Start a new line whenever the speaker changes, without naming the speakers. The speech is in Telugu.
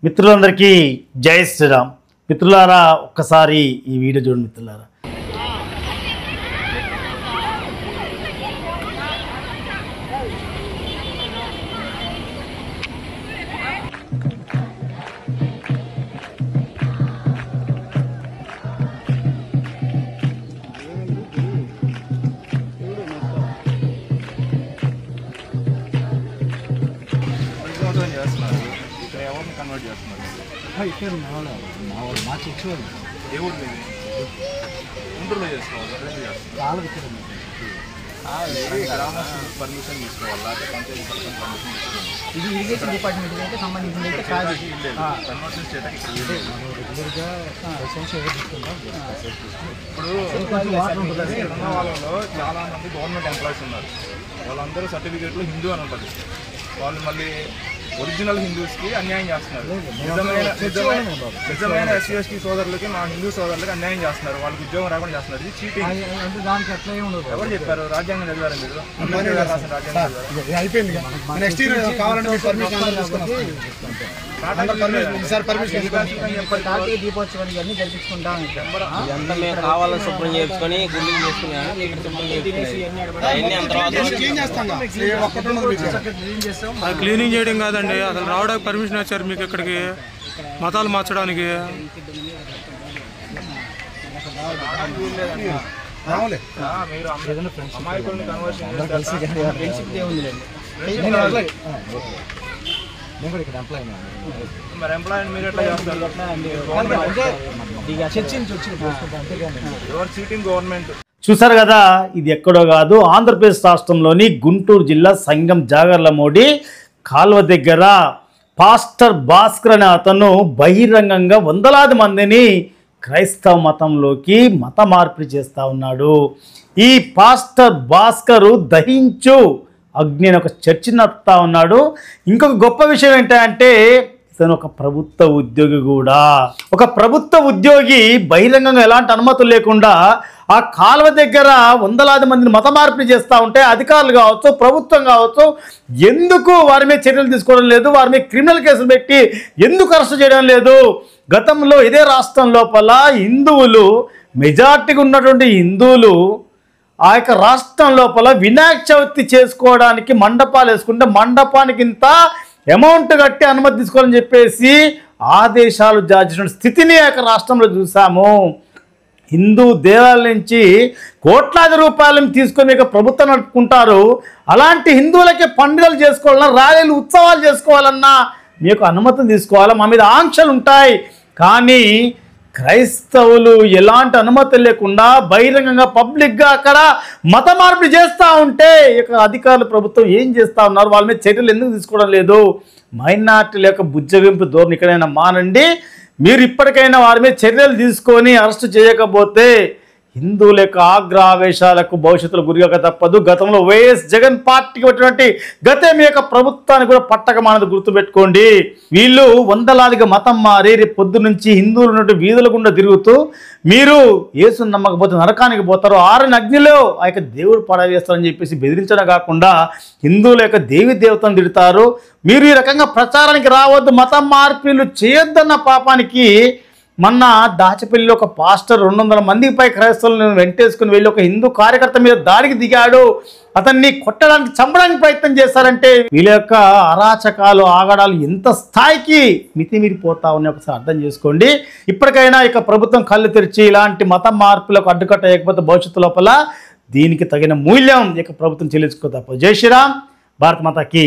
మిత్రులందరికీ జై శ్రీరామ్. మిత్రులారా, ఒక్కసారి ఈ వీడియో చూడండి మిత్రులారా.
కన్వర్ట్ చేస్తున్నారు ఇక్కడ మా చర్చ్ ఏ ఊరు గుంటూరులో చేసుకోవాలి పర్మిషన్ తీసుకోవాలి పంచాయతీ పర్మిషన్
ఇది ఇరిగేషన్ డిపార్ట్మెంట్ అయితే సంబంధించింది అయితే కాదు.
కన్వర్షన్ చేయడానికి ఇప్పుడు వాళ్ళలో చాలా మంది గవర్నమెంట్ ఎంప్లాయీస్ ఉన్నారు. వాళ్ళందరూ సర్టిఫికేట్లు హిందూ అని ఉంటుంది. వాళ్ళు మళ్ళీ ఒరిజినల్ హిందూస్కి అన్యాయం చేస్తున్నారు. నిజమైన ఎస్సీ ఎస్టీ సోదరులకి, మా హిందూ సోదరులకి అన్యాయం చేస్తున్నారు. వాళ్ళకి ఉద్యోగం రాకుండా చేస్తున్నారు. ఇది చీటింగ్.
దానికి అట్లా ఉండదు.
ఎవరు చెప్పారు? రాజ్యాంగం చదివారు మీరు?
దీపోత్సవాలు ఇవన్నీ జరిపించుకుంటాం.
కావాలని శుభ్రం చేసుకొని గుళ్ళు
క్లీనింగ్ చేయడం కాదండి, అసలు రావడానికి పర్మిషన్ వచ్చారు మీకు ఇక్కడికి మతాలు మార్చడానికి.
అమాయకుల్ని కన్వర్షన్ మరి ఎంప్లాయ్ మీరు ఎట్లా చేస్తారు? Your cheating government.
చూసారు కదా, ఇది ఎక్కడో కాదు, ఆంధ్రప్రదేశ్ రాష్ట్రంలోని గుంటూరు జిల్లా సంగం జాగర్లమూడి కాల్వ దగ్గర పాస్టర్ భాస్కర్ అనే అతను బహిరంగంగా వందలాది మందిని క్రైస్తవ మతంలోకి మత మార్పిడి చేస్తూ ఉన్నాడు. ఈ పాస్టర్ భాస్కరు దహించు అగ్ని అని ఒక చర్చ నడుపుతా ఉన్నాడు. ఇంకొక గొప్ప విషయం ఏంటంటే ఇతను ఒక ప్రభుత్వ ఉద్యోగి కూడా. ఒక ప్రభుత్వ ఉద్యోగి బహిరంగంగా ఎలాంటి అనుమతులు లేకుండా ఆ కాలువ దగ్గర వందలాది మందిని మత మార్పిడి చేస్తూ ఉంటే అధికారులు కావచ్చు, ప్రభుత్వం కావచ్చు, ఎందుకు వారి మీద చర్యలు తీసుకోవడం లేదు? వారి మీద క్రిమినల్ కేసులు పెట్టి ఎందుకు అరెస్ట్ చేయడం లేదు? గతంలో ఇదే రాష్ట్రం లోపల హిందువులు, మెజార్టీగా ఉన్నటువంటి హిందువులు ఆ యొక్క రాష్ట్రం లోపల వినాయక చవితి చేసుకోవడానికి మండపాలు వేసుకుంటే మండపానికి ఇంత అమౌంట్ కట్టి అనుమతి తీసుకోవాలని చెప్పేసి ఆదేశాలు జారీ చేసిన స్థితిని ఆ యొక్క రాష్ట్రంలో చూసాము. హిందూ దేవాలయం నుంచి కోట్లాది రూపాయలను తీసుకొని మీకు ప్రభుత్వం నడుపుకుంటారు. అలాంటి హిందువులకే పండుగలు చేసుకోవాలన్నా, ర్యాలీలు, ఉత్సవాలు చేసుకోవాలన్నా మీకు అనుమతులు తీసుకోవాలా, మా మీద ఆంక్షలు ఉంటాయి. కానీ క్రైస్తవులు ఎలాంటి అనుమతులు లేకుండా బహిరంగంగా పబ్లిక్గా అక్కడ మత మార్పిడి చేస్తూ ఉంటే ఇక అధికారులు, ప్రభుత్వం ఏం చేస్తూ ఉన్నారు? వాళ్ళ మీద చర్యలు ఎందుకు తీసుకోవడం లేదు? మైనార్టీల యొక్క బుజ్జగింపు ధోరణి ఇక్కడైనా మానండి. మీరు ఇప్పటికైనా వారి మీద చర్యలు తీసుకొని అరెస్టు చేయకపోతే హిందువుల యొక్క ఆగ్రహావేశాలకు భవిష్యత్తులో గురిగా తప్పదు. గతంలో వైఎస్ జగన్ పార్టీకి వచ్చినటువంటి గతే మీ యొక్క ప్రభుత్వాన్ని కూడా పట్టకమానది గుర్తుపెట్టుకోండి. వీళ్ళు వందలాదిగా మతం మారి రేపు పొద్దు నుంచి హిందువులు ఉన్నట్టు వీధుల గుండా తిరుగుతూ మీరు యేసుని నమ్మకపోతే నరకానికి పోతారు, ఆరని అగ్నిలో ఆ యొక్క దేవుడు పడవేస్తారని చెప్పేసి బెదిరించడం కాకుండా హిందువుల యొక్క దేవి దేవతను తిడతారు. మీరు ఈ రకంగా ప్రచారానికి రావద్దు, మతం మార్పిళ్ళు చేయొద్దన్న పాపానికి మొన్న దాచపల్లిలో ఒక పాస్టర్ 200 మందికి పై క్రైస్తవులను వెంటేసుకుని వెళ్ళి ఒక హిందూ కార్యకర్త మీద దాడికి దిగాడు. అతన్ని కొట్టడానికి, చంపడానికి ప్రయత్నం చేశారంటే వీళ్ళ యొక్క అరాచకాలు, ఆగడాలు ఎంత స్థాయికి మితిమీరిపోతా ఉన్నాయి ఒకసారి అర్థం చేసుకోండి. ఇప్పటికైనా ఇక ప్రభుత్వం కళ్ళు తెరిచి ఇలాంటి మత మార్పులకు అడ్డుకట్ట వేయకపోతే భవిష్యత్తు లోపల దీనికి తగిన మూల్యం ఇక ప్రభుత్వం చెల్లించుకో తప్ప. జై శ్రీరామ్. భారత్ మాతాకి